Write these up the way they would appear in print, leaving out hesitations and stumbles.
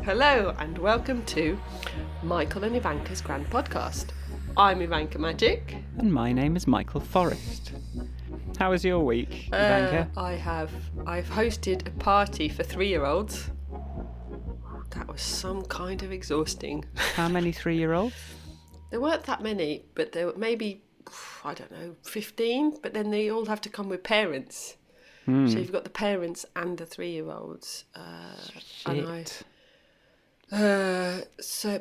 Hello and welcome to Michael and Ivanka's Grand Podcast. I'm Ivanka Magic. And my name is Michael Forrest. How was your week, Ivanka? I've hosted a party for 3-year-olds. That was some kind of exhausting. How many 3-year-olds? There weren't that many, but there were maybe, 15, but then they all have to come with parents. So you've got the parents and the 3-year-olds. Shit.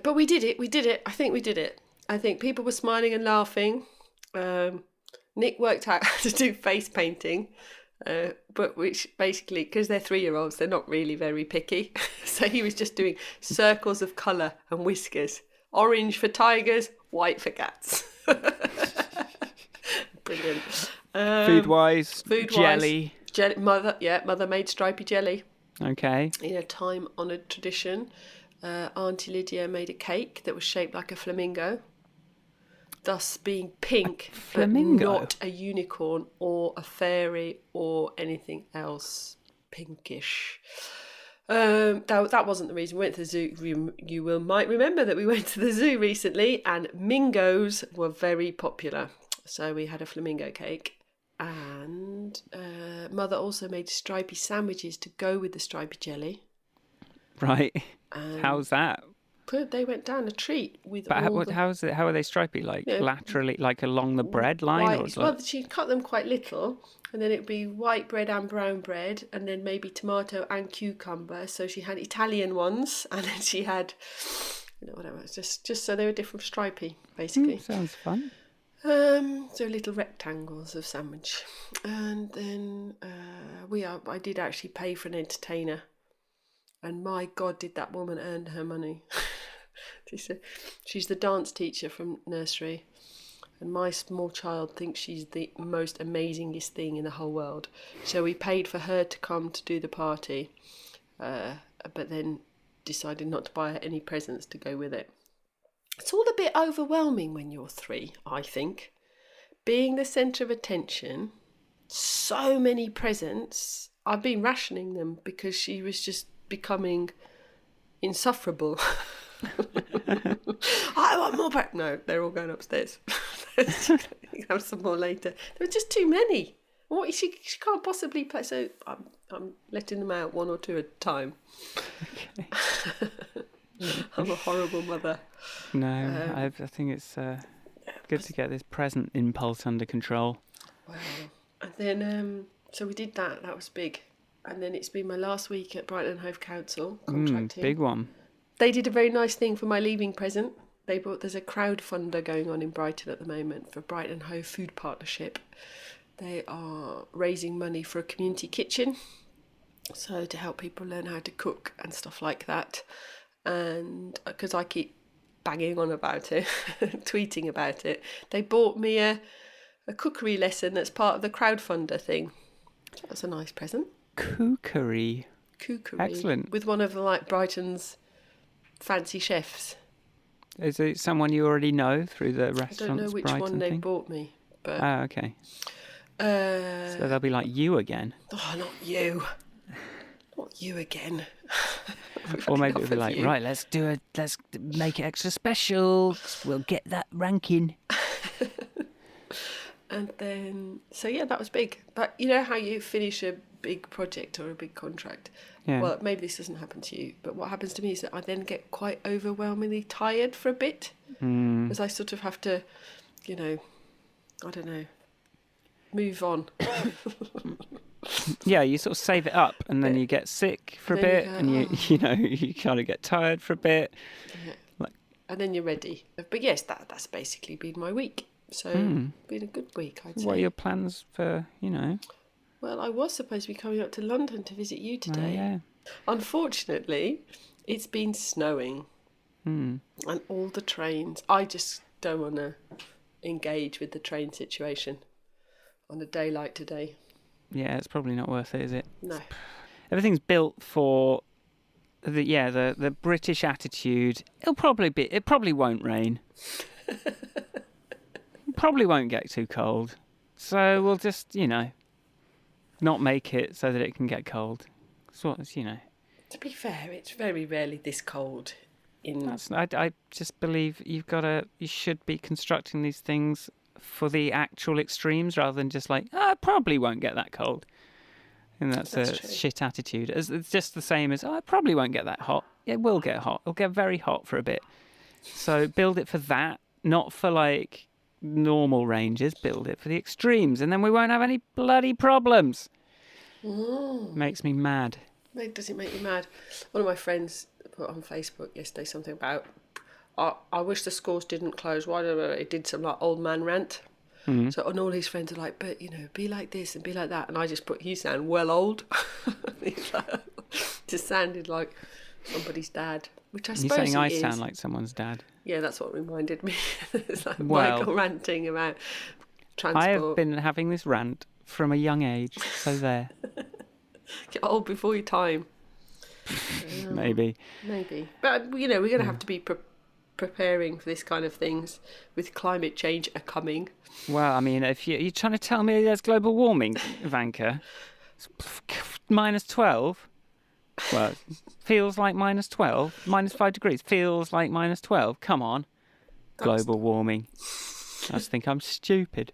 But we did it. I think we did it. I think people were smiling and laughing. Nick worked out how to do face painting, but which basically, because they're 3-year-olds, they're not really very picky. So he was just doing circles of colour and whiskers. Orange for tigers, white for cats. Brilliant. Food-wise, jelly. Mother made stripy jelly. Okay. In a time-honoured tradition. Auntie Lydia made a cake that was shaped like a flamingo, thus being pink, but not a unicorn or a fairy or anything else pinkish. That wasn't the reason we went to the zoo. You might remember that we went to the zoo recently and mingos were very popular. So we had a flamingo cake. And Mother also made stripy sandwiches to go with the stripy jelly. Right. How's that? They went down a treat with How are they stripy? Like laterally, like along the bread line? Well, she cut them quite little, and then it'd be white bread and brown bread, and then maybe tomato and cucumber. So she had Italian ones, and then she had, whatever. Just so they were different stripy, basically. Sounds fun. So little rectangles of sandwich, and then I did actually pay for an entertainer, and my God, did that woman earn her money? She's the dance teacher from nursery, and my small child thinks she's the most amazingest thing in the whole world. So we paid for her to come to do the party, but then decided not to buy her any presents to go with it. It's all a bit overwhelming when you're 3, I think. Being the centre of attention, so many presents. I've been rationing them because she was just becoming insufferable. I want more back. No, they're all going upstairs. Have some more later. There were just too many. She can't possibly play. So I'm letting them out 1 or 2 at a time. Okay. I'm a horrible mother. No, I think it's good to get this present impulse under control. Wow. And then, so we did that. That was big. And then it's been my last week at Brighton and Hove Council contracting. Big one. They did a very nice thing for my leaving present. There's a crowdfunder going on in Brighton at the moment for Brighton and Hove Food Partnership. They are raising money for a community kitchen, so to help people learn how to cook and stuff like that. And because I keep banging on about it, tweeting about it, they bought me a cookery lesson that's part of the crowdfunder thing. That's a nice present. Cookery. Excellent. With one of Brighton's fancy chefs. Is it someone you already know through the restaurants? I don't know which Brighton one they thing? bought me. But okay. So they'll be like you again. Oh, not you. Not you again. Or maybe it'll be like, right, let's make it extra special. We'll get that ranking. And then, that was big. But you know how you finish a big project or a big contract? Yeah. Well, maybe this doesn't happen to you, but what happens to me is that I then get quite overwhelmingly tired for a bit. Because I sort of have to, move on. Yeah, you sort of save it up and then you get sick for a bit and you kind of get tired for a bit. Yeah. And then you're ready. But yes, that's basically been my week. So been a good week, I'd say. What are your plans for, Well, I was supposed to be coming up to London to visit you today. Oh, yeah. Unfortunately, it's been snowing. And all the trains. I just don't want to engage with the train situation on a day like today. Yeah, it's probably not worth it, is it? No. Everything's built for the British attitude. It probably won't rain. Probably won't get too cold. So we'll just, not make it so that it can get cold. So, To be fair, it's very rarely this cold. I just believe you should be constructing these things for the actual extremes rather than just like, I probably won't get that cold. And that's a true. shit attitude. It's just the same as, I probably won't get that hot. It will get hot. It'll get very hot for a bit. So build it for that, not for like normal ranges. Build it for the extremes, and then we won't have any bloody problems. Makes me mad. Does it make you mad? One of my friends put on Facebook yesterday something about, I wish the schools didn't close. Why don't it did some like old man rant. So, and all his friends are like, but be like this and be like that. And I just put, you sound well old. Just sounded like somebody's dad, which I suppose You're saying I is. sound like someone's dad? Yeah, that's what reminded me. It's like Michael ranting about transport. I have been having this rant from a young age, so there. Get old before your time. Maybe. But, we're going to have to be preparing for this kind of things with climate change coming. Well, I mean, if you're trying to tell me there's global warming, Ivanka, minus 12. Well, feels like minus 12. Minus 5 degrees feels like minus 12. Come on. Global warming. I just think I'm stupid.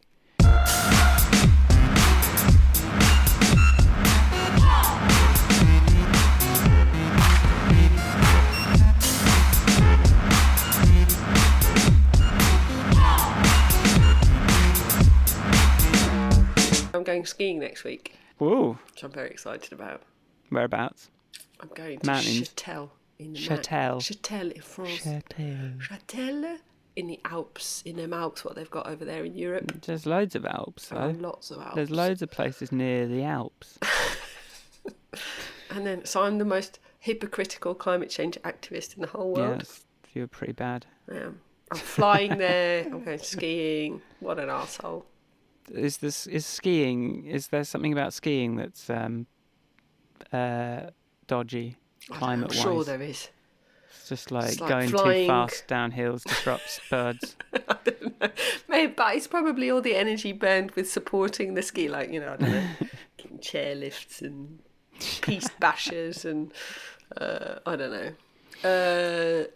I'm going skiing next week. Ooh. Which I'm very excited about. Whereabouts? I'm going to Mountains. Châtel in the Châtel in France. Châtel. Châtel in the Alps, in them Alps, what they've got over there in Europe. There's loads of Alps, though. Lots of Alps. There's loads of places near the Alps. And then, so I'm the most hypocritical climate change activist in the whole world. Yes, you're pretty bad. I am. I'm flying there. I'm going skiing. What an arsehole. Is skiing? Is there something about skiing that's dodgy climate-wise? I'm sure there is. It's just like flying. going too fast down hills disrupts birds. I don't know. Maybe, but it's probably all the energy burned with supporting the ski, like, I don't know, getting chairlifts and piste bashers and I don't know.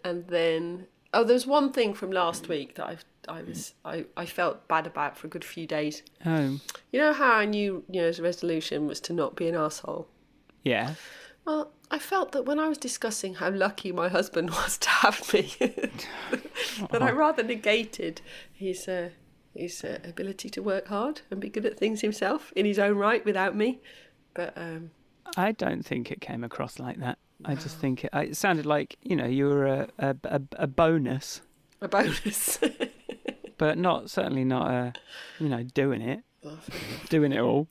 And then, there's one thing from last week that I felt bad about for a good few days. Oh. You know how I knew New Year's resolution was to not be an arsehole? Yeah. Well, I felt that when I was discussing how lucky my husband was to have me, that I rather negated his ability to work hard and be good at things himself in his own right without me. But I don't think it came across like that. I just think it sounded like, you were a bonus. A bonus. But certainly not doing it. Doing it all.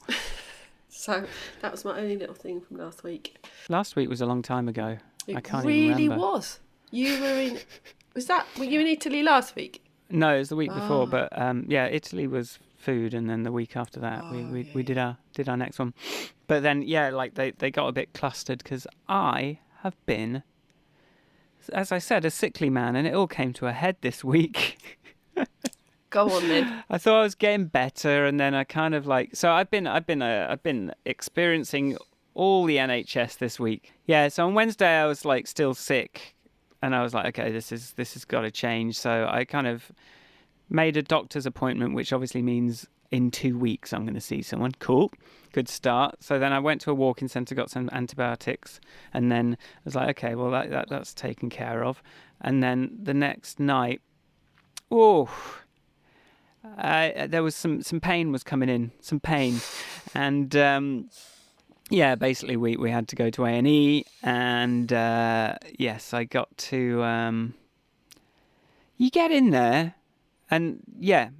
So that was my only little thing from last week. Last week was a long time ago. I can't really even remember. Was. You were in... Were you in Italy last week? No, it was the week before. But Italy was food, and then the week after that we did our next one. But then they got a bit clustered because I have been, as I said, a sickly man, and it all came to a head this week. Go on then. I thought I was getting better, and then I kind of I've been experiencing all the NHS this week. Yeah, so on Wednesday I was still sick, and I was like, okay, this has got to change. So I kind of made a doctor's appointment, which obviously means in 2 weeks I'm going to see someone. Cool, good start. So then I went to a walk-in centre, got some antibiotics, and then I was like, okay, well that's taken care of. And then the next night, there was some pain was coming in, and basically we had to go to A&E, and yes, I got to you get in there, and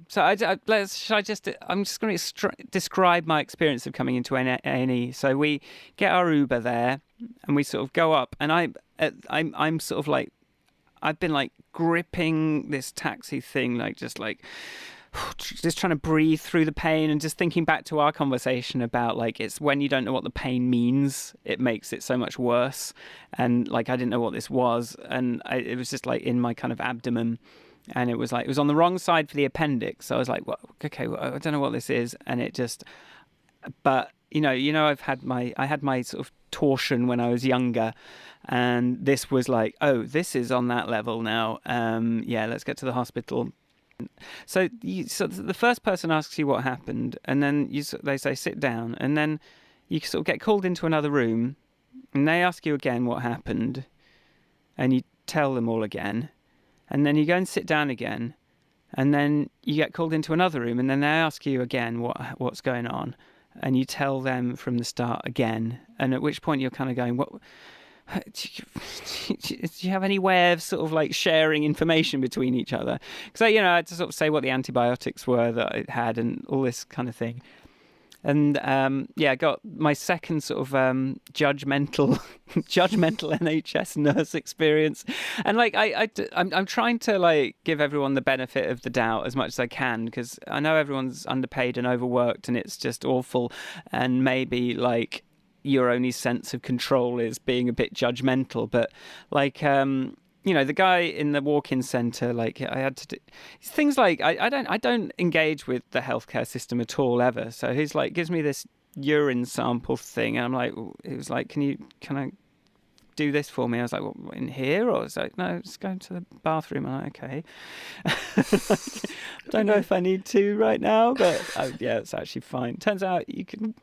so I'm just going to describe my experience of coming into A&E. So we get our Uber there, and we sort of go up, and I'm sort of I've been gripping this taxi thing, just trying to breathe through the pain, and just thinking back to our conversation about it's when you don't know what the pain means, it makes it so much worse. And I didn't know what this was, and it was just in my kind of abdomen, and it was on the wrong side for the appendix. So I was like, well, okay, well, I don't know what this is, and it just, but I had my sort of torsion when I was younger, and this was like, oh, this is on that level now. Yeah, let's get to the hospital. So the first person asks you what happened, and then they say sit down, and then you sort of get called into another room, and they ask you again what happened, and you tell them all again, and then you go and sit down again, and then you get called into another room, and then they ask you again what's going on, and you tell them from the start again, and at which point you're kind of going, what? Do you have any way of sort of like sharing information between each other? Because I had to sort of say what the antibiotics were that it had and all this kind of thing. And I got my second sort of judgmental NHS nurse experience, and like I'm trying to like give everyone the benefit of the doubt as much as I can, because I know everyone's underpaid and overworked, and it's just awful, and maybe like your only sense of control is being a bit judgmental. But like the guy in the walk-in centre, like I had to do things like I don't engage with the healthcare system at all ever. So he's like gives me this urine sample thing, and I'm like, it was like, can I do this for me? I was like, what, in here? Or I was like, no, just go to the bathroom. I'm like, okay. Don't know if I need to right now, but yeah, it's actually fine. Turns out you can.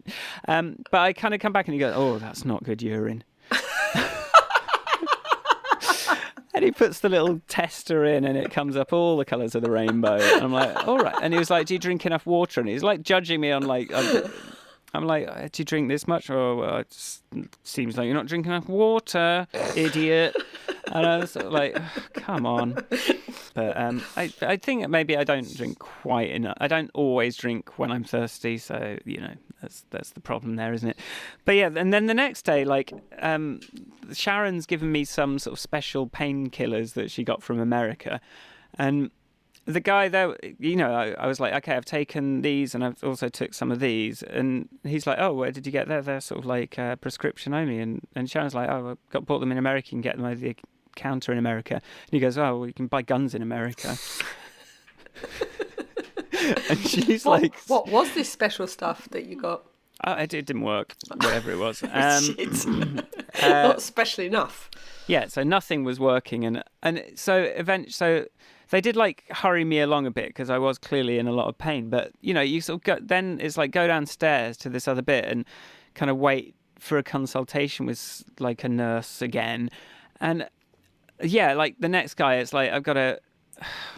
But I kind of come back and you go, oh, that's not good urine. And he puts the little tester in, and it comes up all the colours of the rainbow. And I'm like, all right. And he was like, do you drink enough water? And he's like judging me on like, I'm like, do you drink this much? Oh, well, it seems like you're not drinking enough water, idiot. And I was sort of like, oh, come on. But I think maybe I don't drink quite enough. I don't always drink when I'm thirsty, so that's the problem there, isn't it? But yeah, and then the next day, like Sharon's given me some sort of special painkillers that she got from America, and the guy there, I was like, okay, I've taken these, and I've also took some of these, and he's like, oh, where did you get that? They're sort of like prescription only, and Sharon's like, oh, I bought them in America. You can get them over the counter in America. And he goes, oh, well, you can buy guns in America. And she's like, what was this special stuff that you got? It didn't work, whatever it was. Shit. Not special enough. Yeah, so nothing was working, and so eventually, so they did like hurry me along a bit because I was clearly in a lot of pain. But you sort of then it's like go downstairs to this other bit and kind of wait for a consultation with like a nurse again, and yeah, like the next guy, it's like I've got to.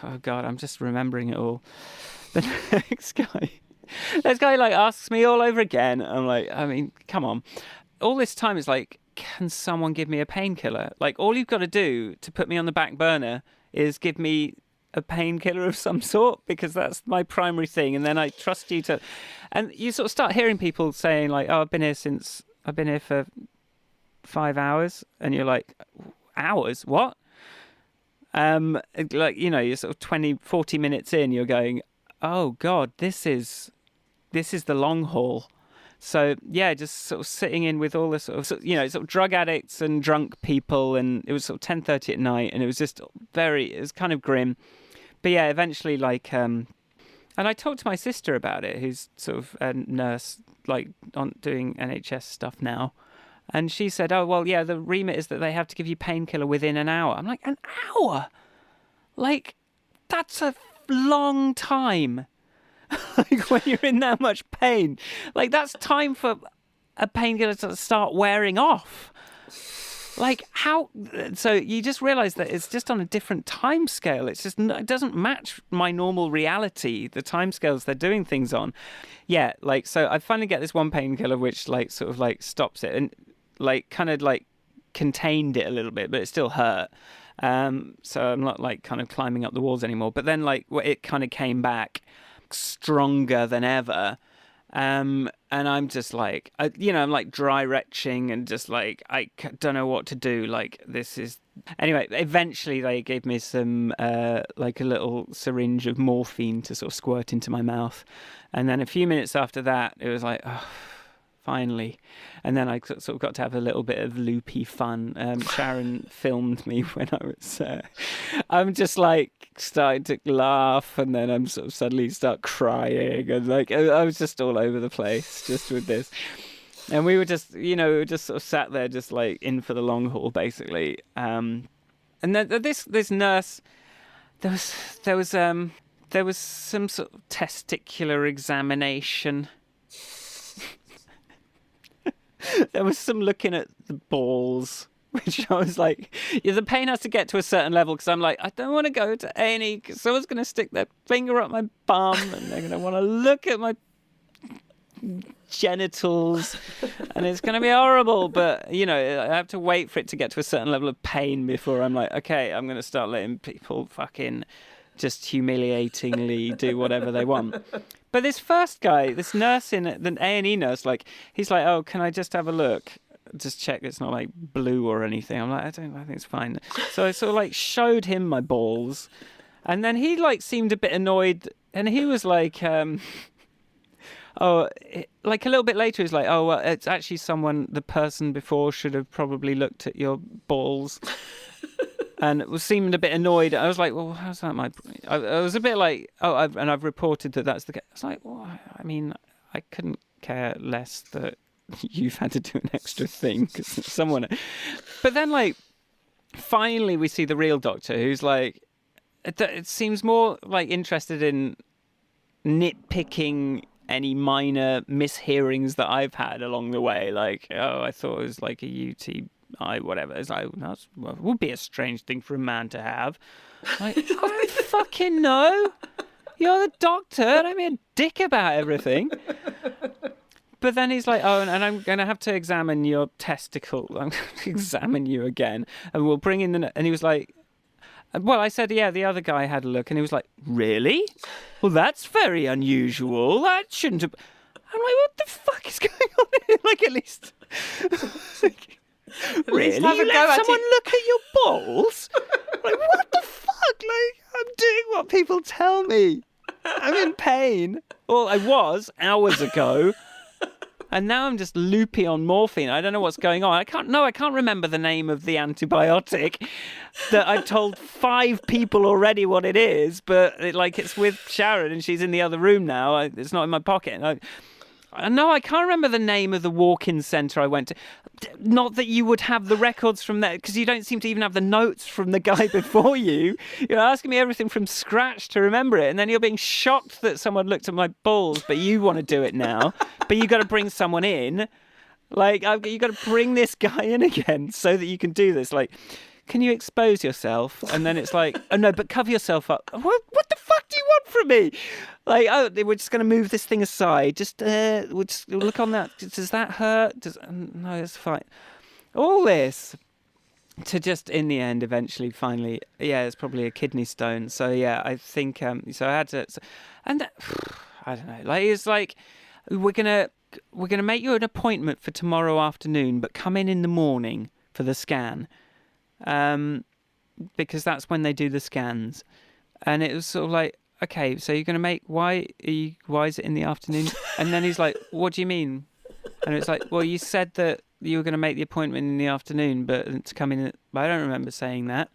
Oh God, I'm just remembering it all. The next guy. This guy like asks me all over again. I'm like, I mean, come on. All this time is like, can someone give me a painkiller? Like, all you've got to do to put me on the back burner is give me a painkiller of some sort, because that's my primary thing. And then I trust you to, and you sort of start hearing people saying like, oh, I've been here for 5 hours, and you're like, hours? What? Like, you're sort of 40 minutes in, you're going, oh God, this is the long haul. So yeah, just sort of sitting in with all the sort of drug addicts and drunk people, and it was sort of 10:30 at night, and it was just it was kind of grim. But yeah, eventually, like, and I talked to my sister about it, who's sort of a nurse, like doing NHS stuff now, and she said, oh well, yeah, the remit is that they have to give you painkiller within an hour. I'm like, an hour? Like, that's a long time. Like, when you're in that much pain, like, that's time for a painkiller to start wearing off. Like, how? So you just realise that it's just on a different time scale. It's just, it doesn't match my normal reality, the time scales they're doing things on. Yeah, like, so I finally get this one painkiller which like sort of like stops it and like kind of like contained it a little bit, but it still hurt. So I'm not like kind of climbing up the walls anymore. But then like it kind of came back stronger than ever. And I'm just like, I'm like dry retching and just like, I don't know what to do. Like, this is... Anyway, eventually they gave me some, like a little syringe of morphine to sort of squirt into my mouth. And then a few minutes after that, it was like, oh, finally. And then I sort of got to have a little bit of loopy fun. Sharon filmed me when I was I'm just like starting to laugh, and then I'm sort of suddenly start crying, and like I was just all over the place just with this. And we were just, we were just sort of sat there, just like in for the long haul, basically. And then this nurse, there was some sort of testicular examination. There was some looking at the balls, which I was like, the pain has to get to a certain level, because I'm like, I don't want to go to A&E because someone's going to stick their finger up my bum and they're going to want to look at my genitals and it's going to be horrible. But, I have to wait for it to get to a certain level of pain before I'm like, okay, I'm going to start letting people fucking just humiliatingly do whatever they want. But this first guy, this nurse in the A&E nurse, like, he's like, oh, can I just have a look? Just check it's not like blue or anything. I'm like, I think it's fine. So I sort of like showed him my balls, and then he like seemed a bit annoyed, and he was like, like a little bit later, he's like, oh, well, it's actually the person before should have probably looked at your balls. And it seemed a bit annoyed. I was like, well, how's that I was a bit like, oh, I've reported that's the case. I was like, well, I mean, I couldn't care less that you've had to do an extra thing because someone. But then, like, finally we see the real doctor, who's like, it seems more like interested in nitpicking any minor mishearings that I've had along the way. Like, oh, I thought it was like a UTI, whatever. It's like, well, it would be a strange thing for a man to have. Like, I don't fucking know. You're the doctor. Don't be a dick about everything. But then he's like, oh, and I'm going to have to examine your testicle. I'm going to examine you again. And we'll bring in and he was like, well, I said, yeah, the other guy had a look. And he was like, really? Well, that's very unusual. That shouldn't have. I'm like, what the fuck is going on here? Like, at least. Like, really? You let someone look at your balls? Like, what the fuck? Like, I'm doing what people tell me. I'm in pain. Well, I was hours ago. And now I'm just loopy on morphine. I don't know what's going on. I can't remember the name of the antibiotic that I've told 5 people already what it is, but it's with Sharon and she's in the other room now. It's not in my pocket. No, I can't remember the name of the walk-in centre I went to. Not that you would have the records from there, because you don't seem to even have the notes from the guy before you. You're asking me everything from scratch to remember it, and then you're being shocked that someone looked at my balls, but you want to do it now. But you got to bring someone in. Like, you got to bring this guy in again so that you can do this. Like, can you expose yourself? And then it's like, oh no, but cover yourself up. What the fuck do you want from me? Like, oh, we're just going to move this thing aside. We'll just look on that. Does that hurt? No, it's fine. All this to just, in the end, eventually, finally, yeah, it's probably a kidney stone. So yeah, I think, so I had to, and I don't know, like, it's like, we're going to make you an appointment for tomorrow afternoon, but come in the morning for the scan. Because that's when they do the scans. And it was sort of like, okay, so you're going to make, why is it in the afternoon? And then he's like, what do you mean? And it's like, well, you said that you were going to make the appointment in the afternoon, but to come in, but I don't remember saying that.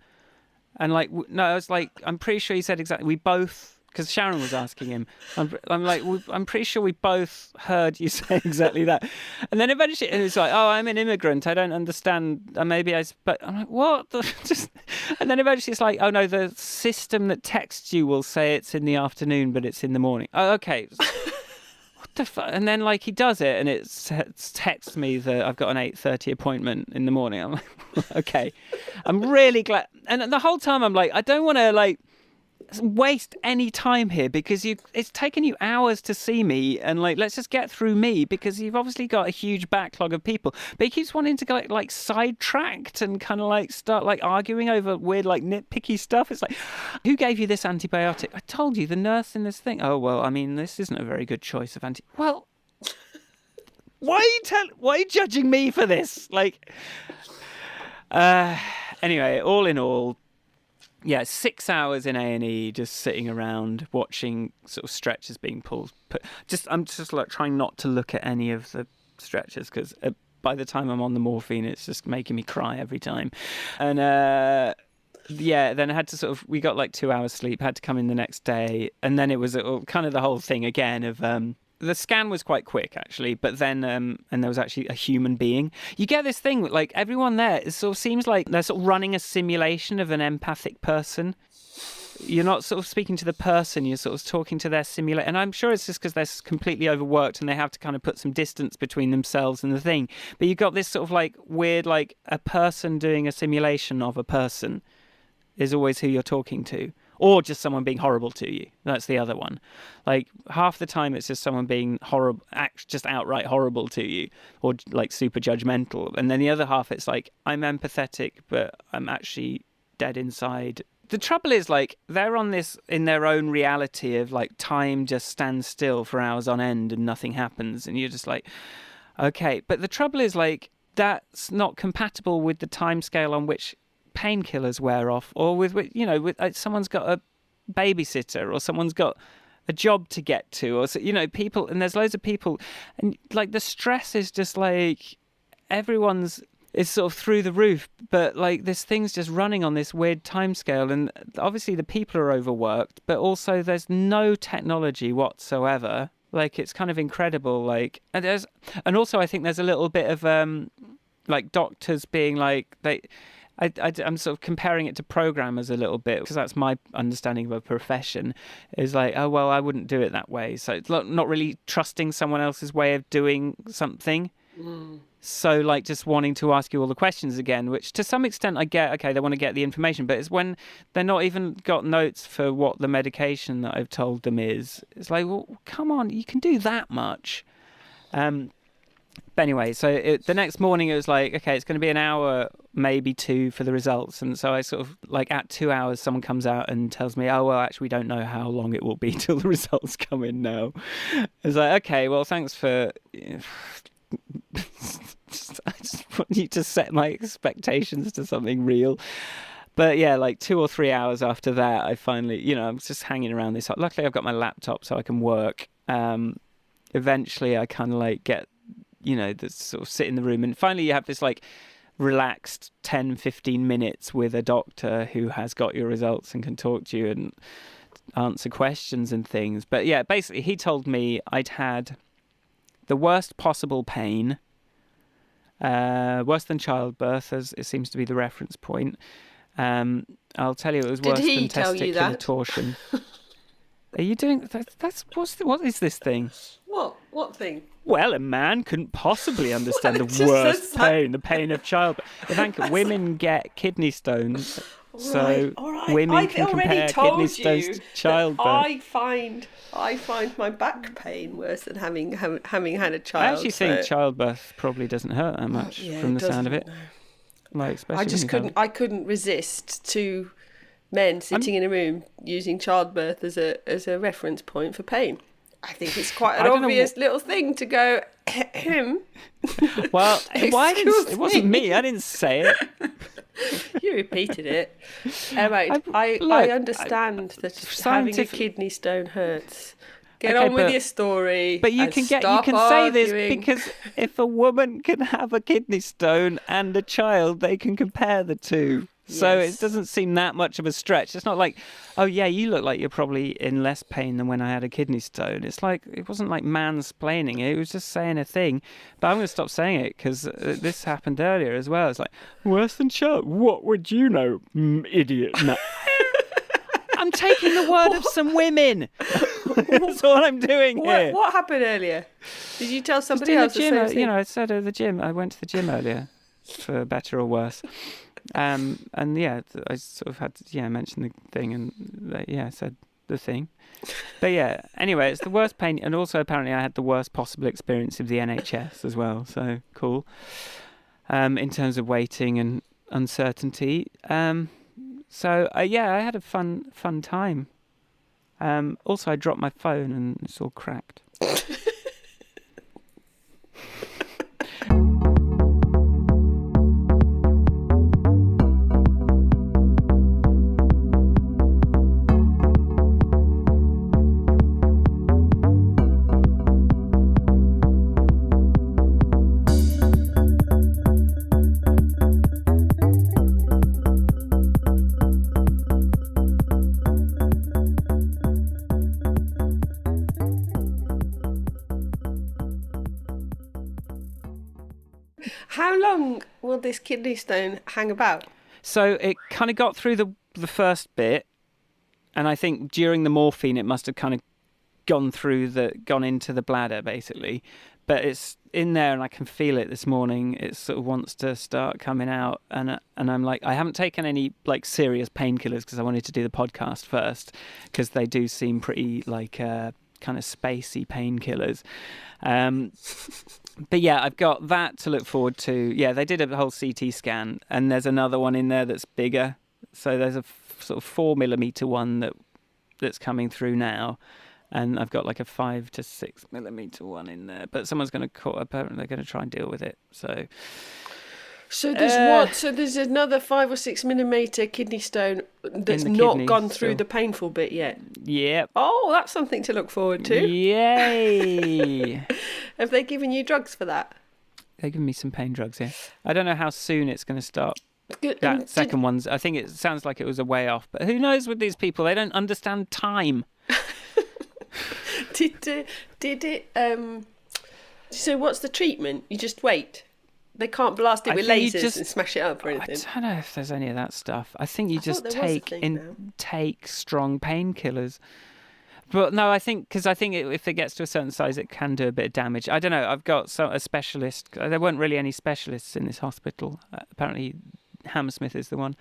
And like, no, I was like, I'm pretty sure he said exactly, we both, because Sharon was asking him, I'm like, I'm pretty sure we both heard you say exactly that. And then eventually it was like, oh, I'm an immigrant, I don't understand, but I'm like, what? And then eventually it's like, oh no, the system that texts you will say it's in the afternoon, but it's in the morning. Oh, okay. What the fuck? And then like he does it and it texts me that I've got an 8:30 appointment in the morning. I'm like, okay. I'm really glad. And the whole time I'm like, I don't want to like waste any time here because it's taken you hours to see me, and like, let's just get through me because you've obviously got a huge backlog of people. But he keeps wanting to go like sidetracked and kind of like start like arguing over weird like nitpicky stuff. It's like, who gave you this antibiotic? I told you, the nurse in this thing. Oh well, I mean, this isn't a very good choice of well, why are you judging me for this? Like, anyway, all in all, yeah, 6 hours in A&E, just sitting around watching sort of stretchers being pulled. I'm just like trying not to look at any of the stretchers because by the time I'm on the morphine, it's just making me cry every time. And then I had to we got like 2 hours sleep, had to come in the next day. And then it was kind of the whole thing again of the scan was quite quick actually, but then and there was actually a human being. You get this thing like everyone there, it sort of seems like they're sort of running a simulation of an empathic person. You're not sort of speaking to the person, you're sort of talking to their simulation. And I'm sure it's just because they're completely overworked and they have to kind of put some distance between themselves and the thing. But you've got this sort of like weird, like a person doing a simulation of a person is always who you're talking to. Or just someone being horrible to you. That's the other one. Like half the time it's just someone being horrible, just outright horrible to you, or like super judgmental. And then the other half it's like, I'm empathetic, but I'm actually dead inside. The trouble is, like, they're on this in their own reality of, like, time just stands still for hours on end and nothing happens. And you're just like, okay. But the trouble is, like, that's not compatible with the time scale on which painkillers wear off, or with someone's got a babysitter, or someone's got a job to get to, or, people, and there's loads of people. And, like, the stress is just, like, everyone's... It's sort of through the roof, but like this thing's just running on this weird timescale, and obviously the people are overworked, but also there's no technology whatsoever. Like it's kind of incredible. Like and also I think there's a little bit of like doctors being like I'm sort of comparing it to programmers a little bit because that's my understanding of a profession. Is like, oh well, I wouldn't do it that way. So it's not really trusting someone else's way of doing something. Mm. So, like, just wanting to ask you all the questions again, which to some extent I get, okay, they want to get the information, but it's when they're not even got notes for what the medication that I've told them is. It's like, well, come on, you can do that much. But anyway, so the next morning it was like, okay, it's going to be an hour, maybe 2 for the results. And so I sort of, like, at 2 hours, someone comes out and tells me, oh, well, actually, we don't know how long it will be till the results come in now. It's like, okay, well, thanks for... I just want you to set my expectations to something real. But yeah, like 2 or 3 hours after that, I finally, I'm just hanging around this. Luckily, I've got my laptop so I can work. Eventually, I kind of like get, sort of sit in the room. And finally, you have this like relaxed 10, 15 minutes with a doctor who has got your results and can talk to you and answer questions and things. But yeah, basically, he told me I'd had the worst possible pain, worse than childbirth, as it seems to be the reference point. I'll tell you, it was worse than testicular torsion. Are you doing that's what is this thing? What thing? Well, a man couldn't possibly understand the worst pain, the pain of childbirth. Women get kidney stones. So women can compare kidney stones to childbirth. I find my back pain worse than having had a child. I actually think childbirth probably doesn't hurt that much from the sound of it. No. Like, especially I couldn't resist 2 men sitting in a room using childbirth as a reference point for pain. I think it's quite an obvious little thing to go. Well, it wasn't me. I didn't say it. You repeated it. I understand that having a kidney stone hurts. Get on with your story. But you can say this because if a woman can have a kidney stone and a child, they can compare the two. Yes. So it doesn't seem that much of a stretch. It's not like, oh yeah, you look like you're probably in less pain than when I had a kidney stone. It's like, it wasn't like mansplaining it. It was just saying a thing. But I'm going to stop saying it because this happened earlier as well. It's like, worse than child. What would you know, idiot? No. I'm taking the word of some women. That's what I'm doing here. What happened earlier? Did you tell somebody else the same thing? I said at the gym. I went to the gym earlier, for better or worse. And yeah, I sort of had to mention the thing, and I said the thing. But yeah, anyway, it's the worst pain, and also apparently I had the worst possible experience of the NHS as well. So cool. In terms of waiting and uncertainty. So I had a fun time. Also, I dropped my phone and it's all cracked. How long will this kidney stone hang about? So it kind of got through the first bit, and I think during the morphine it must have kind of gone into the bladder basically, but it's in there and I can feel it this morning. It sort of wants to start coming out, and I'm like, I haven't taken any like serious painkillers because I wanted to do the podcast first, because they do seem pretty like kind of spacey painkillers. But yeah, I've got that to look forward to. Yeah, they did a whole CT scan, and there's another one in there that's bigger. So there's a sort of 4mm one that's coming through now, and I've got like a 5 to 6mm one in there. But someone's going to apparently they're going to try and deal with it. So there's So there's another 5 or 6mm kidney stone that's not gone through the painful bit yet. Yep. Oh, that's something to look forward to. Yay! Have they given you drugs for that? They've given me some pain drugs, yeah. I don't know how soon it's going to start. Good. That second one's, I think it sounds like it was a way off, but who knows with these people? They don't understand time. Did it? So what's the treatment? You just wait. They can't blast it with lasers and smash it up or anything. I don't know if there's any of that stuff. I think you just take strong painkillers. But no, I think if it gets to a certain size, it can do a bit of damage. I don't know. I've got a specialist. There weren't really any specialists in this hospital. Apparently, Hammersmith is the one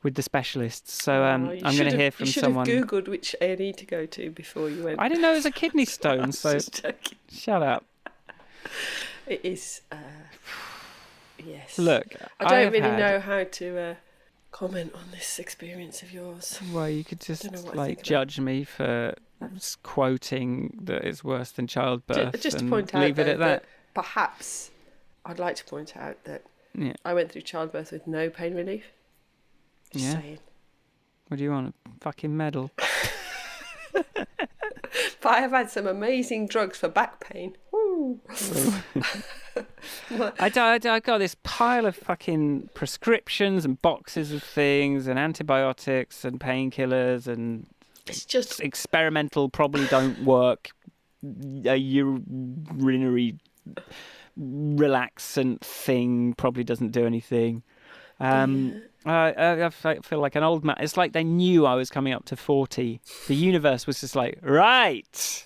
with the specialists. So I'm going to hear from someone. You should have Googled which A&E to go to before you went. I didn't know it was a kidney stone, so shut up. It is. Yes. Look, I don't really know how to comment on this experience of yours. Well, you could just judge me for quoting that it's worse than childbirth. Just to point out, leave it at that. Perhaps I'd like to point out that I went through childbirth with no pain relief. Just saying. What do you want? A fucking medal? But I have had some amazing drugs for back pain. I got this pile of fucking prescriptions and boxes of things and antibiotics and painkillers, and it's just experimental, probably don't work, a urinary relaxant thing probably doesn't do anything. I feel like an old man. It's like they knew I was coming up to 40. The universe was just like, right,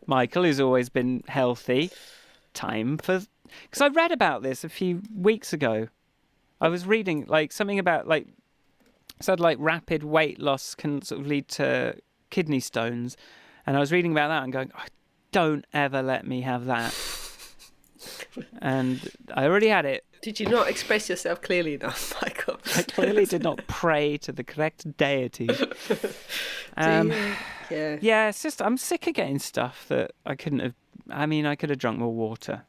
Michael, who's always been healthy, time for... Because I read about this a few weeks ago. I was reading like something about like said like rapid weight loss can sort of lead to kidney stones, and I was reading about that and going, oh, don't ever let me have that. And I already had it. Did you not express yourself clearly enough, Michael? I clearly did not pray to the correct deity. Yeah, it's just I'm sick of getting stuff that I couldn't have. I mean, I could have drunk more water.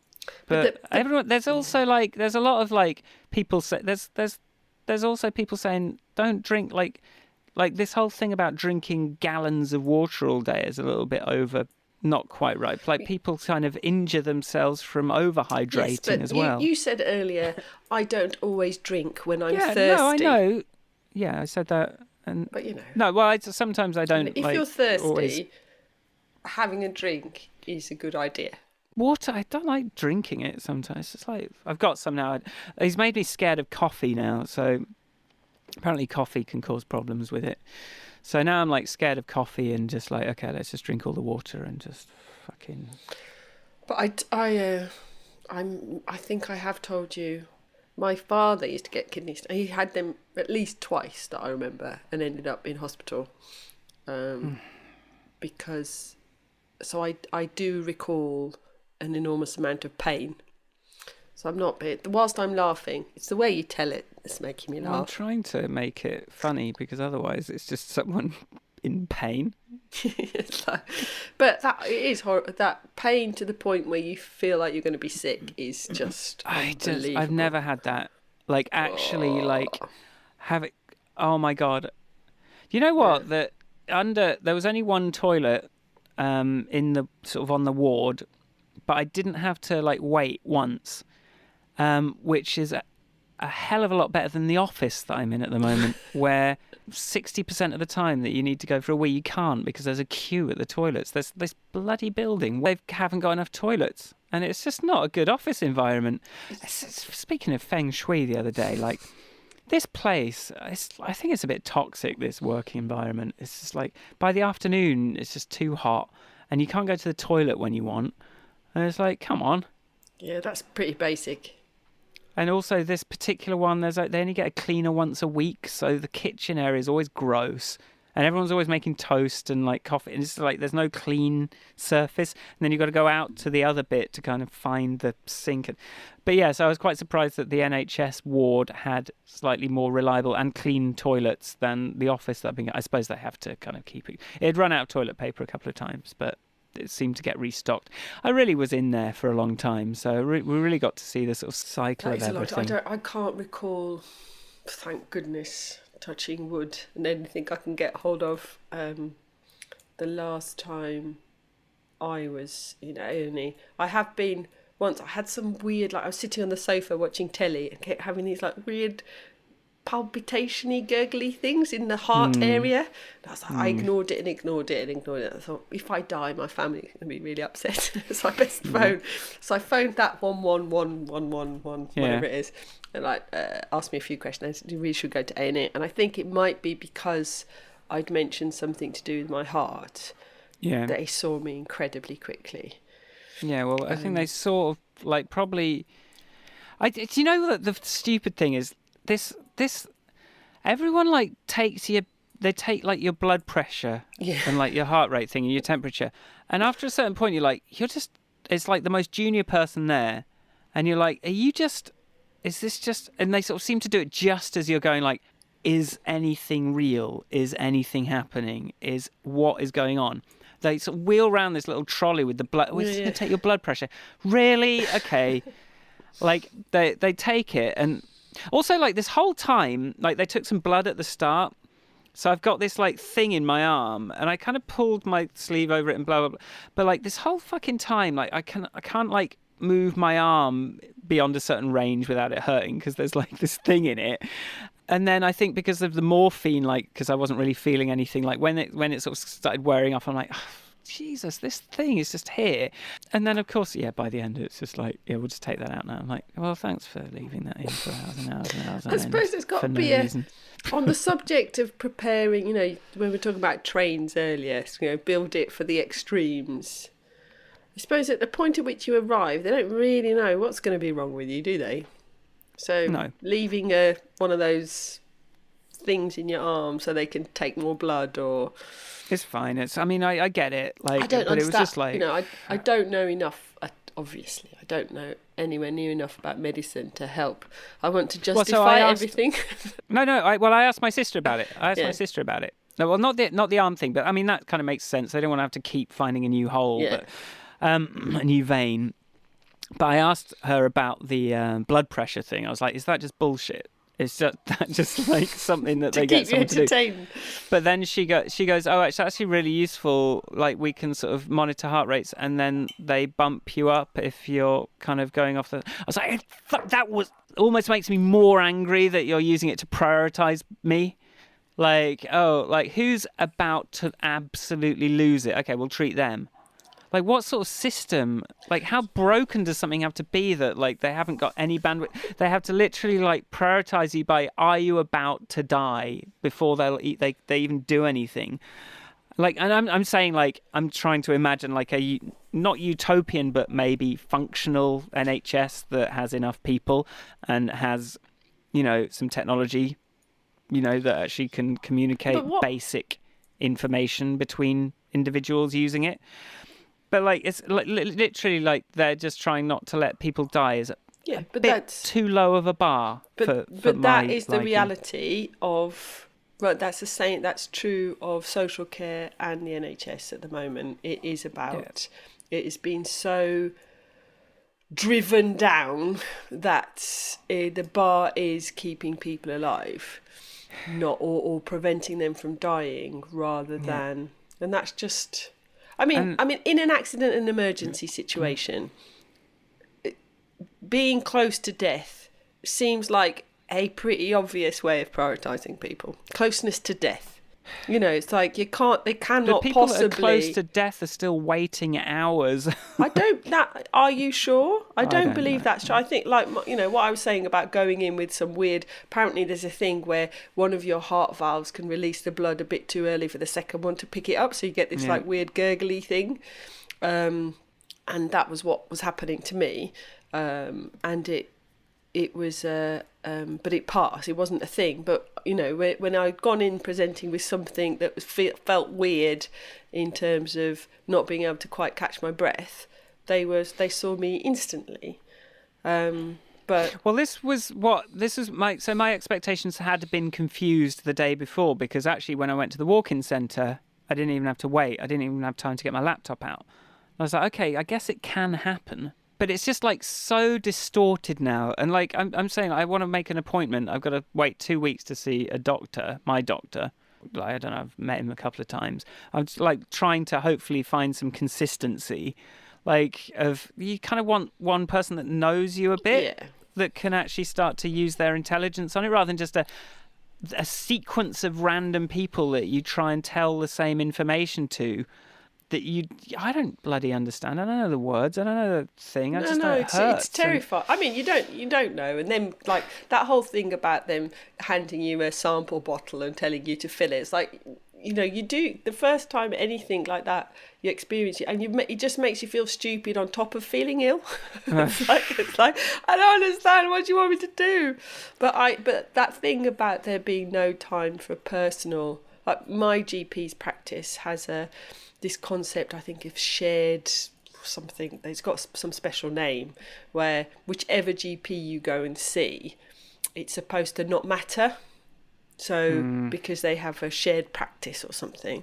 But everyone, there's also like there's a lot of like people say there's also people saying don't drink like this whole thing about drinking gallons of water all day is a little bit over. Not quite right. Like people kind of injure themselves from overhydrating as well. You said earlier, I don't always drink when I'm thirsty. No, I know. Yeah, I said that. But you know. No, well, sometimes I don't. If you're thirsty, having a drink is a good idea. Water, I don't like drinking it sometimes. It's like I've got some now. He's made me scared of coffee now. So apparently, coffee can cause problems with it. So now I'm like scared of coffee and just like, okay, let's just drink all the water and just fucking. But I think I have told you, my father used to get kidney stones. He had them at least twice that I remember, and ended up in hospital, because. So I do recall an enormous amount of pain. So I'm not. Whilst I'm laughing, it's the way you tell it that's making me laugh. I'm trying to make it funny because otherwise it's just someone in pain. But that it is horrible. That pain to the point where you feel like you're going to be sick is just unbelievable. I've never had that. Like actually, like have it. Oh my god! You know what? Yeah. There was only one toilet in the sort of on the ward, but I didn't have to like wait once. Which is a hell of a lot better than the office that I'm in at the moment, where 60% of the time that you need to go for a wee, you can't because there's a queue at the toilets. There's this bloody building where they haven't got enough toilets, and it's just not a good office environment. Speaking of feng shui the other day, like, this place, I think it's a bit toxic, this working environment. It's just like, by the afternoon, it's just too hot, and you can't go to the toilet when you want. And it's like, come on. Yeah, that's pretty basic. And also this particular one, there's like, they only get a cleaner once a week, so the kitchen area is always gross, and everyone's always making toast and like coffee, and it's like there's no clean surface. And then you've got to go out to the other bit to kind of find the sink. But yeah, so I was quite surprised that the NHS ward had slightly more reliable and clean toilets than the office that I've been. I suppose they have to kind of keep it. It had run out of toilet paper a couple of times, but it seemed to get restocked. I really was in there for a long time, so we really got to see the sort of cycle of everything. I can't recall, thank goodness, touching wood, and anything I can get hold of. The last time I was in A&E, I have been once. I had some weird, like I was sitting on the sofa watching telly and kept having these like weird palpitation-y, gurgly things in the heart area. And I was like, I ignored it. I thought, if I die, my family is going to be really upset. So I best phone. So I phoned that 11111, whatever it is, and like asked me a few questions. I really should go to A&E, and I think it might be because I'd mentioned something to do with my heart. Yeah, they saw me incredibly quickly. Yeah, well, I think they sort of like probably. Do you know what the stupid thing is? This everyone like they take like your blood pressure and like your heart rate thing and your temperature, and after a certain point it's like the most junior person there, and you're like, is this just, and they sort of seem to do it just as you're going like, is anything real, is anything happening, is what is going on. They sort of wheel around this little trolley with the blood. We're just going to take your blood pressure. Really? Okay. Like they take it, and also like this whole time, like they took some blood at the start, so I've got this like thing in my arm, and I kind of pulled my sleeve over it and blah blah blah. But like this whole fucking time, like I can't like move my arm beyond a certain range without it hurting because there's like this thing in it. And then I think because of the morphine, like because I wasn't really feeling anything, like when it sort of started wearing off, I'm like, oh, Jesus, this thing is just here. And then, of course, by the end, it's just like, we'll just take that out now. I'm like, well, thanks for leaving that in for hours and hours and hours. I suppose there's got to be on the subject of preparing, when we were talking about trains earlier, build it for the extremes. I suppose at the point at which you arrive, they don't really know what's going to be wrong with you, do they? So no. Leaving one of those things in your arm so they can take more blood or... It's fine. I get it. Like, I don't understand. It was just like... I don't know enough, obviously. I don't know anywhere near enough about medicine to help. I want to justify everything. No. I asked my sister about it. No, well, not the arm thing, but I mean, that kind of makes sense. They don't want to have to keep finding a new hole, but a new vein. But I asked her about the blood pressure thing. I was like, is that just bullshit? Is that just like something that they get someone to do? But then she goes, oh, it's actually really useful. Like we can sort of monitor heart rates, and then they bump you up if you're kind of going off the. I was like, that was almost makes me more angry that you're using it to prioritize me. Like, who's about to absolutely lose it? Okay, we'll treat them. Like, what sort of system? Like, how broken does something have to be that, like, they haven't got any bandwidth? They have to literally, like, prioritize you by, are you about to die before they even do anything? Like, and I'm saying, like, I'm trying to imagine, like, a not utopian, but maybe functional NHS that has enough people and has, some technology, that actually can communicate basic information between individuals using it. But like it's literally like they're just trying not to let people die is that's too low of a bar. But that is the reality of. Right, that's the same. That's true of social care and the NHS at the moment. It is about. It has been so driven down that the bar is keeping people alive, not or preventing them from dying, rather than, and that's just. I mean, in an accident and emergency situation, being close to death seems like a pretty obvious way of prioritising people. Closeness to death. You know, it's like they But cannot people possibly. that are close to death are still waiting hours. Are you sure? I don't don't believe know. that's true. I think, like, you know, what I was saying about going in with some weird. Apparently, there's a thing where one of your heart valves can release the blood a bit too early for the second one to pick it up, so you get this like weird gurgly thing. And that was what was happening to me. And it was but it passed. It wasn't a thing. But you know, when I'd gone in presenting with something that was felt weird in terms of not being able to quite catch my breath, they saw me instantly. But Well, this was my expectations had been confused the day before, because actually when I went to the walk-in centre, I didn't even have to wait. I didn't even have time to get my laptop out. I was like, okay, I guess it can happen. But it's just like so distorted now. And like I'm saying, I want to make an appointment. I've got to wait 2 weeks to see a doctor, my doctor. Like, I don't know, I've met him a couple of times. I'm just, like, trying to hopefully find some consistency. Like, you kind of want one person that knows you a bit, that can actually start to use their intelligence on it, rather than just a sequence of random people that you try and tell the same information to. I don't bloody understand. I don't know the words. I don't know the thing. I just know it hurts. It's terrifying. I mean, you don't know. And then, like, that whole thing about them handing you a sample bottle and telling you to fill it. It's like, you know, you do the first time anything like that you experience it, and it just makes you feel stupid on top of feeling ill. it's like I don't understand. What do you want me to do? But that thing about there being no time for personal, like my GP's practice has this concept, I think, of shared something. It's got some special name where whichever GP you go and see, it's supposed to not matter. So because they have a shared practice or something,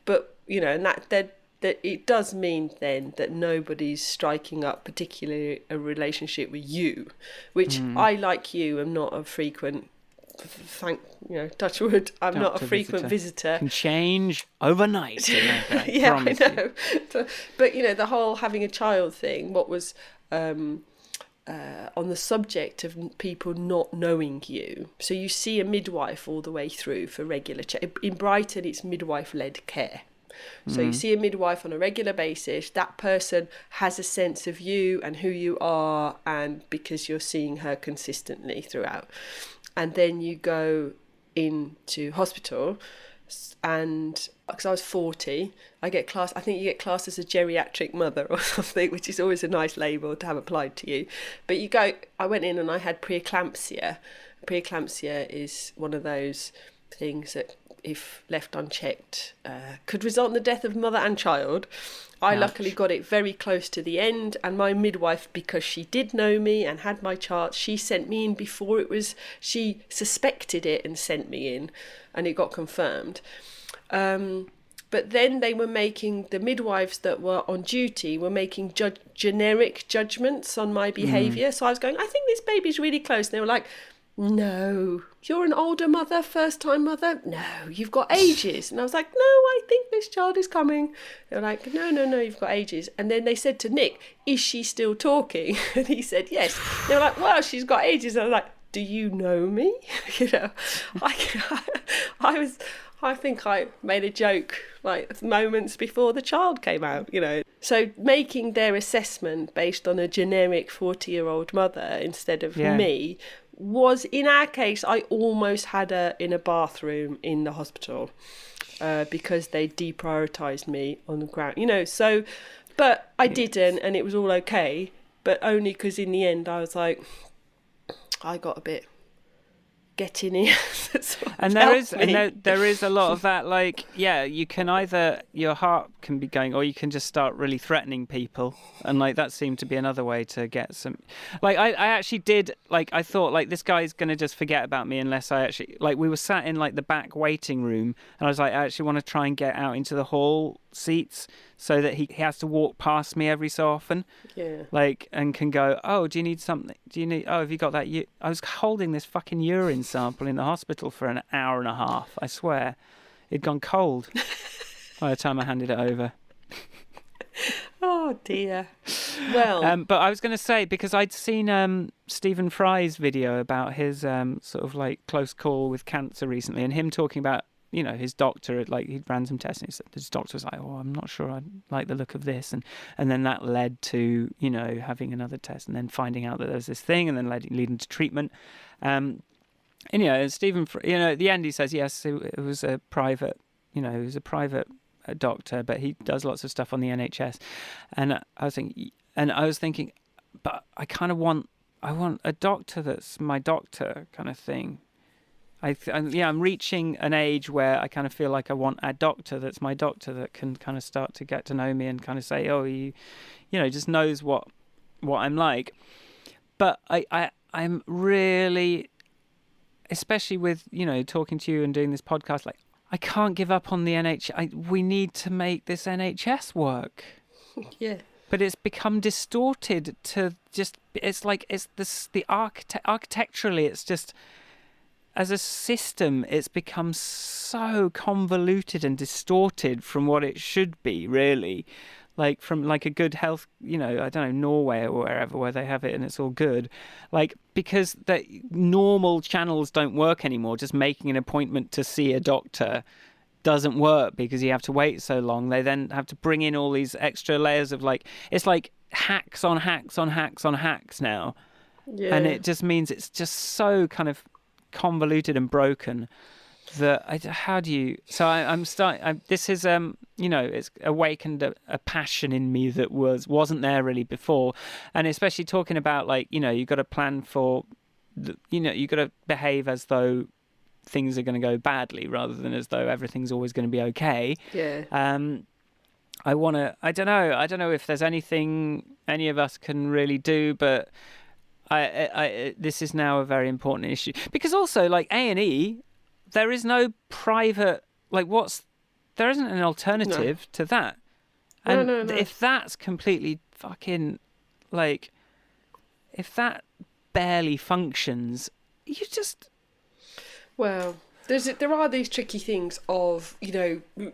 but you know, and that it does mean then that nobody's striking up particularly a relationship with you, which I, like you, am not a frequent. Touch wood, I'm not a frequent visitor. Can change overnight. Yeah, I know. But you know, the whole having a child thing. What was on the subject of people not knowing you. So you see a midwife all the way through for regular check. In Brighton, it's midwife-led care. So you see a midwife on a regular basis. That person has a sense of you and who you are, and because you're seeing her consistently throughout. And then you go into hospital, and because I was 40, I think you get classed as a geriatric mother or something, which is always a nice label to have applied to you. But I went in and I had preeclampsia. Preeclampsia is one of those things that, if left unchecked, could result in the death of mother and child. I luckily got it very close to the end, and my midwife, because she did know me and had my charts, she sent me in before she suspected it and sent me in, and it got confirmed. But then the midwives that were on duty were making generic judgments on my behaviour. So I was going, I think this baby's really close. And they were like, no, you're an older mother, first-time mother. No, you've got ages. And I was like, no, I think this child is coming. They were like, no, you've got ages. And then they said to Nick, is she still talking? And he said, yes. They were like, well, she's got ages. And I was like, do you know me? You know, I think I made a joke like moments before the child came out, you know. So making their assessment based on a generic 40-year-old mother instead of me was, in our case, I almost had her in a bathroom in the hospital because they deprioritised me on the ground, you know. So, but I didn't, and it was all okay. But only because in the end I was like, I got a bit getting in. And there is a lot of that, like, you can either, your heart can be going, or you can just start really threatening people, and like that seemed to be another way to get some, like, I actually did, like, I thought, like, this guy's gonna just forget about me unless I actually, like, we were sat in like the back waiting room, and I was like, I actually want to try and get out into the hall seats so that he has to walk past me every so often, like, and can go, oh, do you need something, have you got that, I was holding this fucking urine sample in the hospital for an hour and a half, I swear. It'd gone cold by the time I handed it over. Oh dear. Well, But I was going to say, because I'd seen Stephen Fry's video about his sort of like close call with cancer recently, and him talking about, his doctor, like he'd ran some tests, and his doctor was like, "Oh, I'm not sure I like the look of this," and then that led to having another test, and then finding out that there was this thing, and then leading to treatment. And Stephen, at the end he says yes, it was a private, it was a private doctor, but he does lots of stuff on the NHS, and I was thinking, but I want a doctor that's my doctor kind of thing. I'm reaching an age where I kind of feel like I want a doctor that's my doctor that can kind of start to get to know me and kind of say, oh, just knows what I'm like. But I'm really, especially with, talking to you and doing this podcast, like, I can't give up on the NHS. We need to make this NHS work. Yeah. But it's become distorted to just, it's like, architecturally, it's just, as a system, it's become so convoluted and distorted from what it should be, really. Like from like a good health, I don't know, Norway or wherever where they have it and it's all good. Like, because the normal channels don't work anymore. Just making an appointment to see a doctor doesn't work because you have to wait so long. They then have to bring in all these extra layers of like, it's like hacks on hacks on hacks on hacks now. Yeah. And it just means it's just so kind of convoluted and broken that this is it's awakened a passion in me that wasn't there really before, and especially talking about like you've got to plan for you've got to behave as though things are going to go badly rather than as though everything's always going to be okay. Yeah. I don't know if there's anything any of us can really do, but this is now a very important issue because also like A&E, there is no private, like there isn't an alternative to that. And no. if that's completely fucking, like, if that barely functions, you just... Well, there are these tricky things of,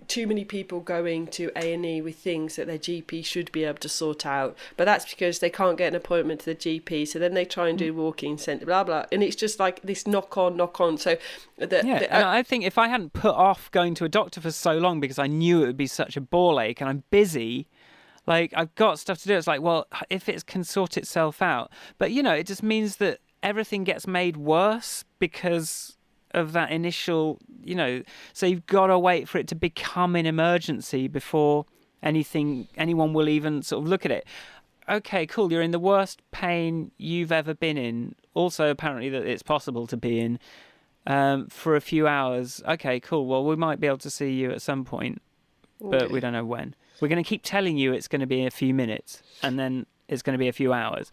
too many people going to A&E with things that their GP should be able to sort out, but that's because they can't get an appointment to the GP, so then they try and do walk-in centre, blah, blah, and it's just like this knock-on. So, and I think if I hadn't put off going to a doctor for so long because I knew it would be such a ball ache and I'm busy, like, I've got stuff to do, it's like, well, if it can sort itself out. But, it just means that everything gets made worse because of that initial, so you've got to wait for it to become an emergency before anyone will even sort of look at it. Okay, cool, you're in the worst pain you've ever been in. Also, apparently that it's possible to be in for a few hours. Okay, cool, well, we might be able to see you at some point, but we don't know when. We're going to keep telling you it's going to be a few minutes, and then it's going to be a few hours.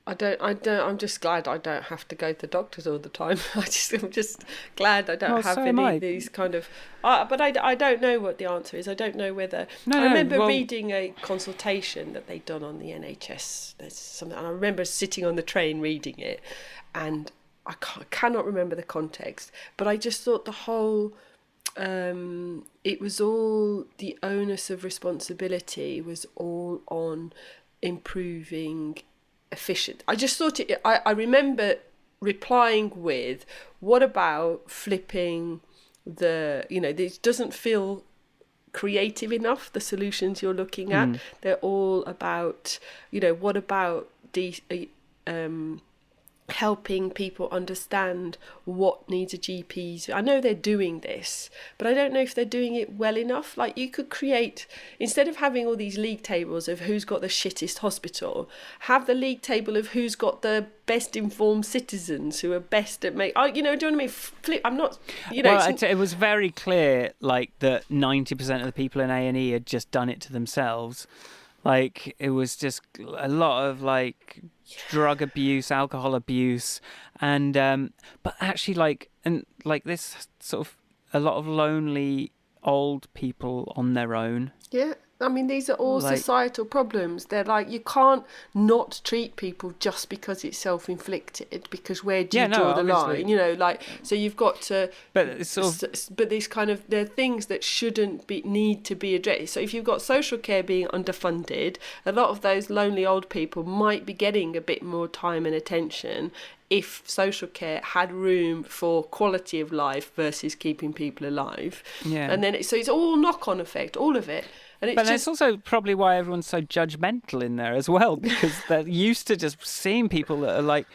I'm just glad I don't have to go to the doctors all the time. I'm just glad I don't have any of these kind of... but I don't know what the answer is. I don't know whether... I remember reading a consultation that they'd done on the NHS. There's something, and I remember sitting on the train reading it, and I cannot remember the context, but I just thought the whole... it was all... The onus of responsibility was all on improving... efficient. I just thought I remember replying with, what about flipping this doesn't feel creative enough, the solutions you're looking at. They're all about, what about helping people understand what needs a GP. I know they're doing this, but I don't know if they're doing it well enough. Like, you could create, instead of having all these league tables of who's got the shittest hospital, have the league table of who's got the best informed citizens who are best at do you know what I mean? I'm not, Well, it was very clear, like, that 90% of the people in A&E had just done it to themselves. Like, it was just a lot of, like, drug abuse, alcohol abuse, and but actually, this sort of a lot of lonely old people on their own. Yeah, I mean, these are all Like, societal problems. They're like, you can't not treat people just because it's self-inflicted, because where do yeah, you no, draw the obviously, line? You know, like, so you've got to, but it's sort of, but these kind of, they're things that shouldn't be, need to be addressed. So if you've got social care being underfunded, a lot of those lonely old people might be getting a bit more time and attention if social care had room for quality of life versus keeping people alive. yeah. And then, so it's all knock-on effect, all of it. And it's But just, that's also probably why everyone's so judgmental in there as well, because they're used to just seeing people that are like,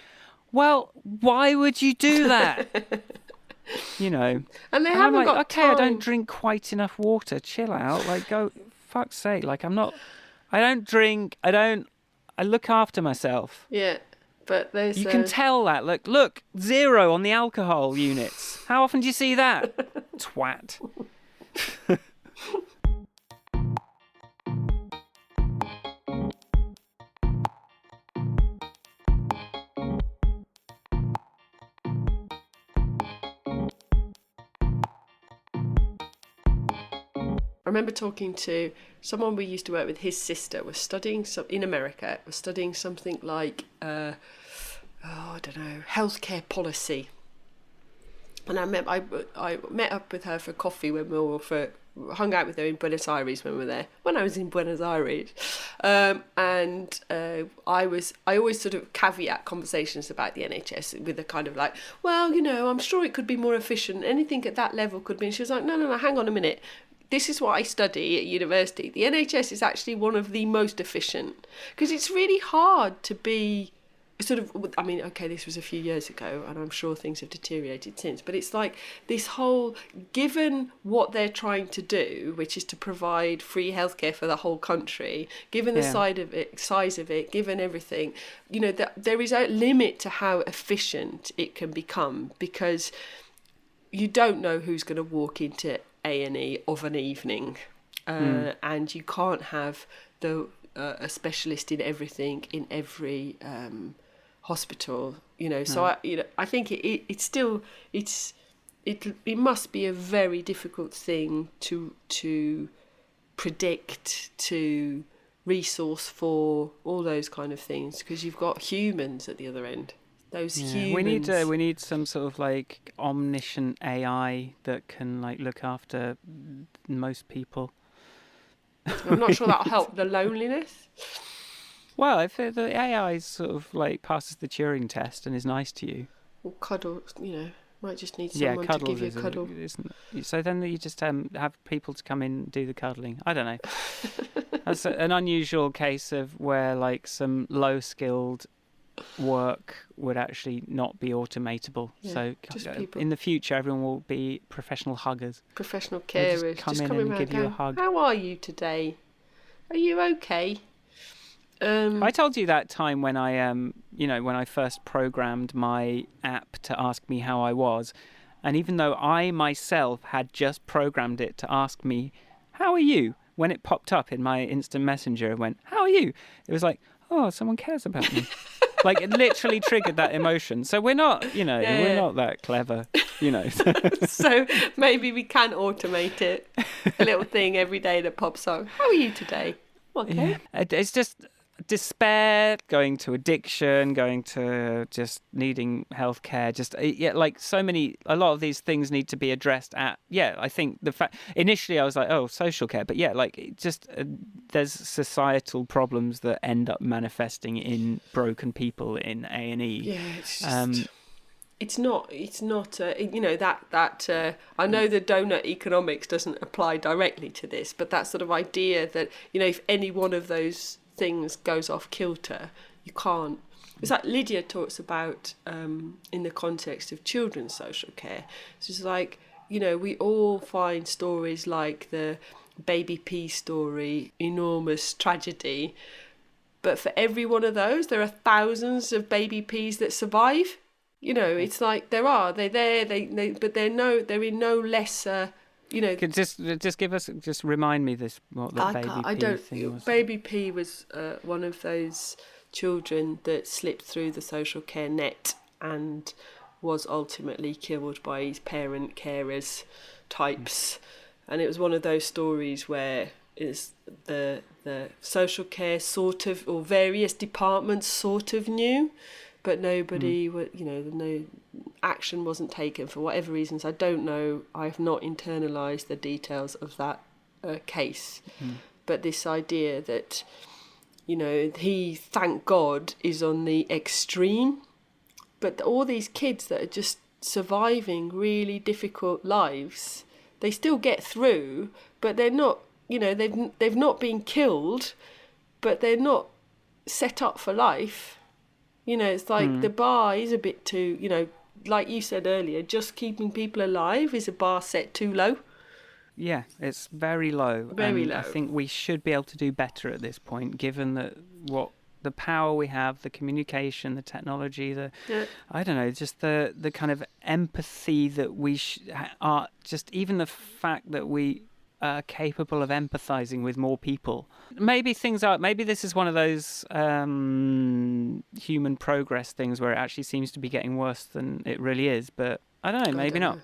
well, why would you do that? You know. and they And I'm haven't like, got okay, I don't time. drink quite enough water. Chill out. Like, go, fuck's sake. Like, I don't drink. I look after myself. Yeah, but there's You can tell that. Look, 0 on the alcohol units. How often do you see that? Twat. I remember talking to someone we used to work with. His sister was studying in America. Was studying something like I don't know, healthcare policy. And I met up with her for coffee when we were hung out with her in Buenos Aires when we were there. When I was in Buenos Aires, I always sort of caveat conversations about the NHS with a kind of like, well, you know, I'm sure it could be more efficient. Anything at that level could be. And she was like, no, hang on a minute. This is what I study at university. The NHS is actually one of the most efficient, because it's really hard to be sort of, I mean, okay, this was a few years ago and I'm sure things have deteriorated since, but it's like this whole, given what they're trying to do, which is to provide free healthcare for the whole country, given the size of it, given everything, you know, that there is a limit to how efficient it can become, because you don't know who's going to walk into A&E of an evening, and you can't have a specialist in everything in every hospital, you know. So I think it must be a very difficult thing to predict, to resource for, all those kind of things, because you've got humans at the other end. Those humans. We need some sort of like omniscient AI that can like look after most people. I'm not sure that'll help the loneliness. Well, if the AI sort of like passes the Turing test and is nice to you, Or cuddle, you know, might just need someone to give you a cuddle. So then you just have people to come in and do the cuddling. I don't know. That's an unusual case of where like some low-skilled work would actually not be automatable. Yeah, so just people. In the future, everyone will be professional huggers. Professional They'll carers. just come in coming and give you a hug. How are you today? Are you okay? I told you that time when when I first programmed my app to ask me how I was, and even though I myself had just programmed it to ask me, how are you? When it popped up in my instant messenger and went, how are you? It was like, oh, someone cares about me. Like, it literally triggered that emotion. So we're not, we're not that clever, So maybe we can automate it. A little thing every day that pops up. How are you today? Okay. Yeah. It's just despair, going to addiction, going to just needing healthcare. Like a lot of these things need to be addressed at, I think the fact, initially I was like, oh, social care. But there's societal problems that end up manifesting in broken people in A&E. Yeah, it's just... It's not, that I know the donut economics doesn't apply directly to this, but that sort of idea that, if any one of those things goes off kilter, you can't. It's like Lydia talks about in the context of children's social care. So it's like, we all find stories like the baby P story, enormous tragedy, but for every one of those, there are thousands of baby Ps that survive. It's like they're there, but they're in no lesser, Just remind me what the baby P thing was. Baby P was one of those children that slipped through the social care net and was ultimately killed by his parent carers types. And it was one of those stories where is the social care sort of, or various departments sort of knew, but nobody no action wasn't taken for whatever reasons. I don't know. I have not internalised the details of that case, but this idea that, he, thank God, is on the extreme, but all these kids that are just surviving really difficult lives, they still get through, but they're not, they've not been killed, but they're not set up for life. It's like the bar is a bit too, like you said earlier, just keeping people alive is a bar set too low. Yeah, it's very low. Very and low. I think we should be able to do better at this point, given that the power we have, the communication, the technology, I don't know, just the kind of empathy that we are, just even the fact that we are capable of empathizing with more people. Maybe this is one of those human progress things where it actually seems to be getting worse than it really is, but I don't know, maybe not.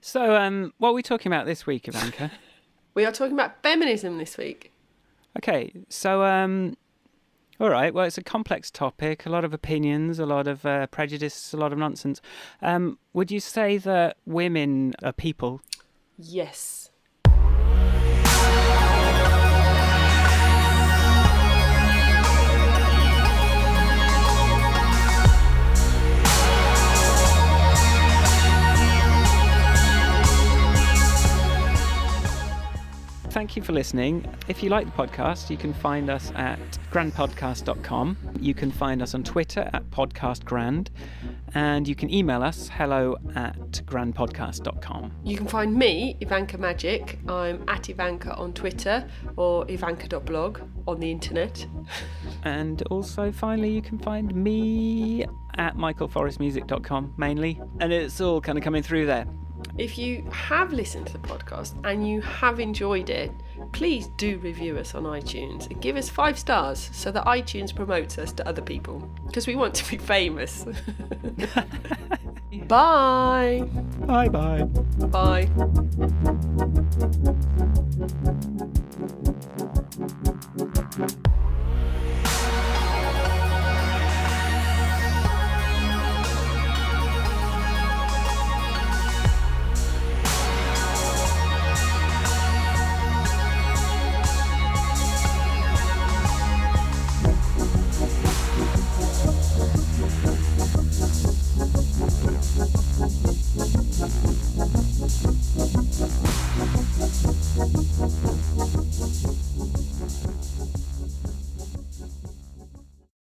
So, what are we talking about this week, Ivanka? We are talking about feminism this week. Okay, so, all right, well, it's a complex topic, a lot of opinions, a lot of prejudice, a lot of nonsense. Would you say that women are people? Yes. Thank you for listening. If you like the podcast, you can find us at grandpodcast.com. You can find us on Twitter at podcastgrand, and you can email us hello@grandpodcast.com. You can find me, Ivanka Magic. I'm at Ivanka on Twitter, or ivanka.blog on the internet. And also, finally, you can find me at michaelforestmusic.com mainly, and it's all kind of coming through there. If you have listened to the podcast and you have enjoyed it, please do review us on iTunes and give us 5 stars so that iTunes promotes us to other people, because we want to be famous. Bye. Bye. Bye.